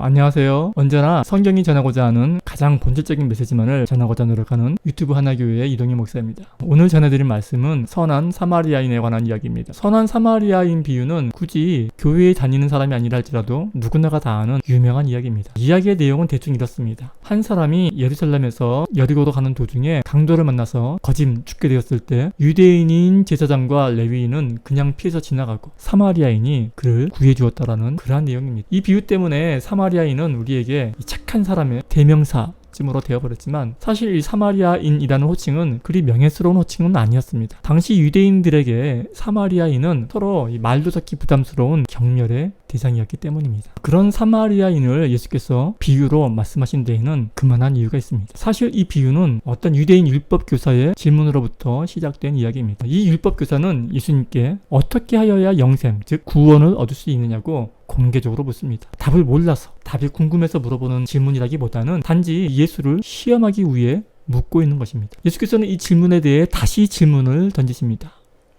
안녕하세요. 언제나 성경이 전하고자 하는 가장 본질적인 메시지만을 전하고자 노력하는 유튜브 하나교회의 이동희 목사입니다. 오늘 전해드릴 말씀은 선한 사마리아인에 관한 이야기입니다. 선한 사마리아인 비유는 굳이 교회에 다니는 사람이 아니라 할지라도 누구나가 다 아는 유명한 이야기입니다. 이야기의 내용은 대충 이렇습니다. 한 사람이 예루살렘에서 여리고로 가는 도중에 강도를 만나서 거짐 죽게 되었을 때 유대인인 제사장과 레위인은 그냥 피해서 지나가고 사마리아인이 그를 구해주었다라는 그러한 내용입니다. 이 비유 때문에 사마리아인은 우리에게 착한 사람의 대명사쯤으로 되어버렸지만 사실 이 사마리아인이라는 호칭은 그리 명예스러운 호칭은 아니었습니다. 당시 유대인들에게 사마리아인은 서로 말도 듣기 부담스러운 경멸의 대상이었기 때문입니다. 그런 사마리아인을 예수께서 비유로 말씀하신 데에는 그만한 이유가 있습니다. 사실 이 비유는 어떤 유대인 율법교사의 질문으로부터 시작된 이야기입니다. 이 율법교사는 예수님께 어떻게 하여야 영생, 즉 구원을 얻을 수 있느냐고 공개적으로 묻습니다. 답을 몰라서, 답이 궁금해서 물어보는 질문이라기보다는 단지 예수를 시험하기 위해 묻고 있는 것입니다. 예수께서는 이 질문에 대해 다시 질문을 던지십니다.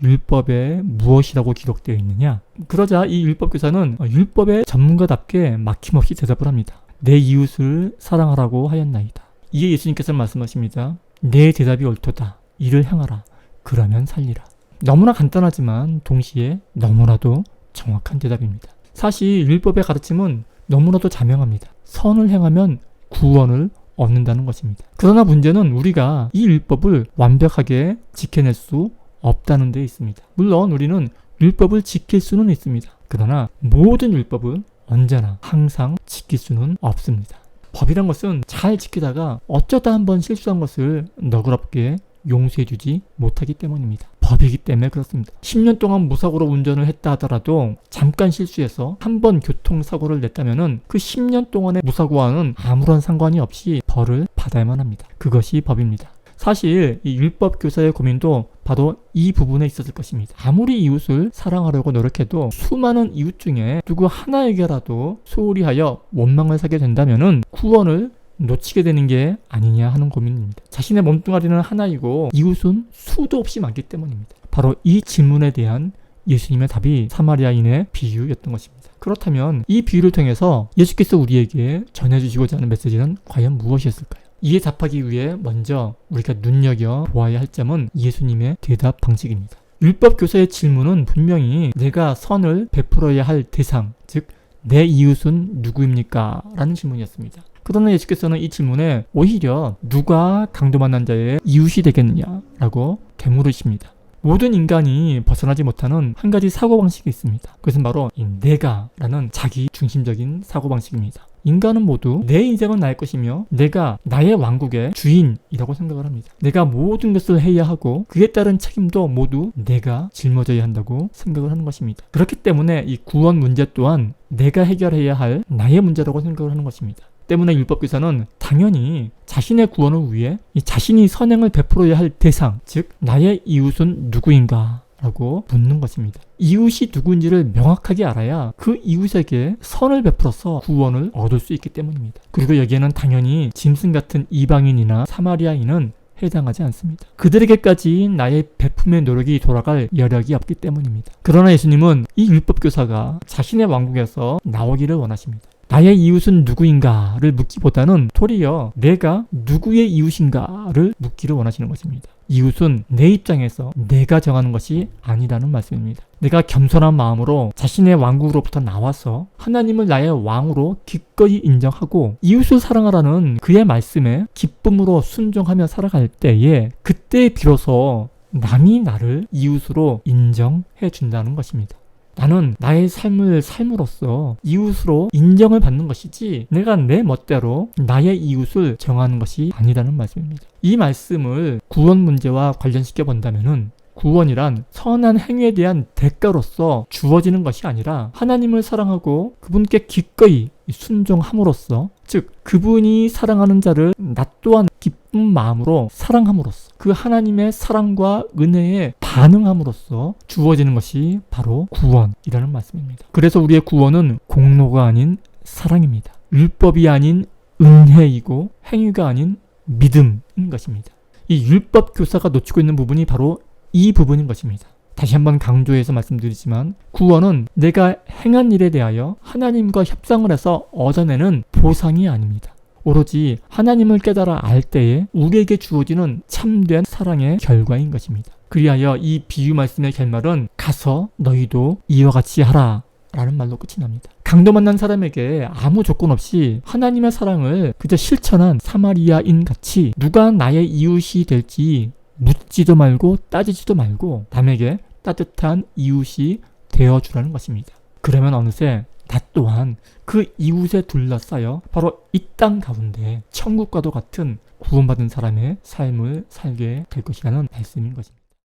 율법에 무엇이라고 기록되어 있느냐? 그러자 이 율법교사는 율법의 전문가답게 막힘없이 대답을 합니다. 내 이웃을 사랑하라고 하였나이다. 이에 예수님께서 말씀하십니다. 내 대답이 옳도다. 이를 행하라. 그러면 살리라. 너무나 간단하지만 동시에 너무나도 정확한 대답입니다. 사실 율법의 가르침은 너무나도 자명합니다. 선을 행하면 구원을 얻는다는 것입니다. 그러나 문제는 우리가 이 율법을 완벽하게 지켜낼 수 없다는 데 있습니다. 물론 우리는 율법을 지킬 수는 있습니다. 그러나 모든 율법을 언제나 항상 지킬 수는 없습니다. 법이란 것은 잘 지키다가 어쩌다 한번 실수한 것을 너그럽게 용서해주지 못하기 때문입니다. 법이기 때문에 그렇습니다. 10년 동안 무사고로 운전을 했다 하더라도 잠깐 실수해서 한 번 교통사고를 냈다면 그 10년 동안의 무사고와는 아무런 상관이 없이 벌을 받아야만 합니다. 그것이 법입니다. 사실 이 율법 교사의 고민도 바로 이 부분에 있었을 것입니다. 아무리 이웃을 사랑하려고 노력해도 수많은 이웃 중에 누구 하나에게라도 소홀히 하여 원망을 사게 된다면 구원을 놓치게 되는 게 아니냐 하는 고민입니다. 자신의 몸뚱아리는 하나이고 이웃은 수도 없이 많기 때문입니다. 바로 이 질문에 대한 예수님의 답이 사마리아인의 비유였던 것입니다. 그렇다면 이 비유를 통해서 예수께서 우리에게 전해주시고자 하는 메시지는 과연 무엇이었을까요? 이에 답하기 위해 먼저 우리가 눈여겨보아야 할 점은 예수님의 대답 방식입니다. 율법 교사의 질문은 분명히 내가 선을 베풀어야 할 대상, 즉 내 이웃은 누구입니까? 라는 질문이었습니다. 그러나 예수께서는 이 질문에 오히려 누가 강도 만난 자의 이웃이 되겠느냐라고 되물으십니다. 모든 인간이 벗어나지 못하는 한 가지 사고방식이 있습니다. 그것은 바로 이 내가라는 자기 중심적인 사고방식입니다. 인간은 모두 내 인생은 나의 것이며 내가 나의 왕국의 주인이라고 생각을 합니다. 내가 모든 것을 해야 하고 그에 따른 책임도 모두 내가 짊어져야 한다고 생각을 하는 것입니다. 그렇기 때문에 이 구원 문제 또한 내가 해결해야 할 나의 문제라고 생각을 하는 것입니다. 때문에 율법교사는 당연히 자신의 구원을 위해 이 자신이 선행을 베풀어야 할 대상, 즉 나의 이웃은 누구인가? 라고 묻는 것입니다. 이웃이 누구인지를 명확하게 알아야 그 이웃에게 선을 베풀어서 구원을 얻을 수 있기 때문입니다. 그리고 여기에는 당연히 짐승 같은 이방인이나 사마리아인은 해당하지 않습니다. 그들에게까지 나의 베품의 노력이 돌아갈 여력이 없기 때문입니다. 그러나 예수님은 이 율법교사가 자신의 왕국에서 나오기를 원하십니다. 나의 이웃은 누구인가를 묻기보다는 도리어 내가 누구의 이웃인가를 묻기를 원하시는 것입니다. 이웃은 내 입장에서 내가 정하는 것이 아니라는 말씀입니다. 내가 겸손한 마음으로 자신의 왕국으로부터 나와서 하나님을 나의 왕으로 기꺼이 인정하고 이웃을 사랑하라는 그의 말씀에 기쁨으로 순종하며 살아갈 때에 그때 비로소 남이 나를 이웃으로 인정해 준다는 것입니다. 나는 나의 삶을 삶으로써 이웃으로 인정을 받는 것이지 내가 내 멋대로 나의 이웃을 정하는 것이 아니라는 말씀입니다. 이 말씀을 구원 문제와 관련시켜 본다면은 구원이란 선한 행위에 대한 대가로서 주어지는 것이 아니라 하나님을 사랑하고 그분께 기꺼이 순종함으로써, 즉 그분이 사랑하는 자를 나 또한 기쁜 마음으로 사랑함으로써 그 하나님의 사랑과 은혜에 반응함으로써 주어지는 것이 바로 구원이라는 말씀입니다. 그래서 우리의 구원은 공로가 아닌 사랑입니다. 율법이 아닌 은혜이고 행위가 아닌 믿음인 것입니다. 이 율법 교사가 놓치고 있는 부분이 바로 이 부분인 것입니다. 다시 한번 강조해서 말씀드리지만 구원은 내가 행한 일에 대하여 하나님과 협상을 해서 얻어내는 보상이 아닙니다. 오로지 하나님을 깨달아 알 때에 우리에게 주어지는 참된 사랑의 결과인 것입니다. 그리하여 이 비유 말씀의 결말은 가서 너희도 이와 같이 하라 라는 말로 끝이 납니다. 강도 만난 사람에게 아무 조건 없이 하나님의 사랑을 그저 실천한 사마리아인 같이 누가 나의 이웃이 될지 묻지도 말고 따지지도 말고 남에게 따뜻한 이웃이 되어주라는 것입니다. 그러면 어느새 나 또한 그 이웃에 둘러싸여 바로 이 땅 가운데 천국과도 같은 구원받은 사람의 삶을 살게 될 것이라는 말씀인 것입니다.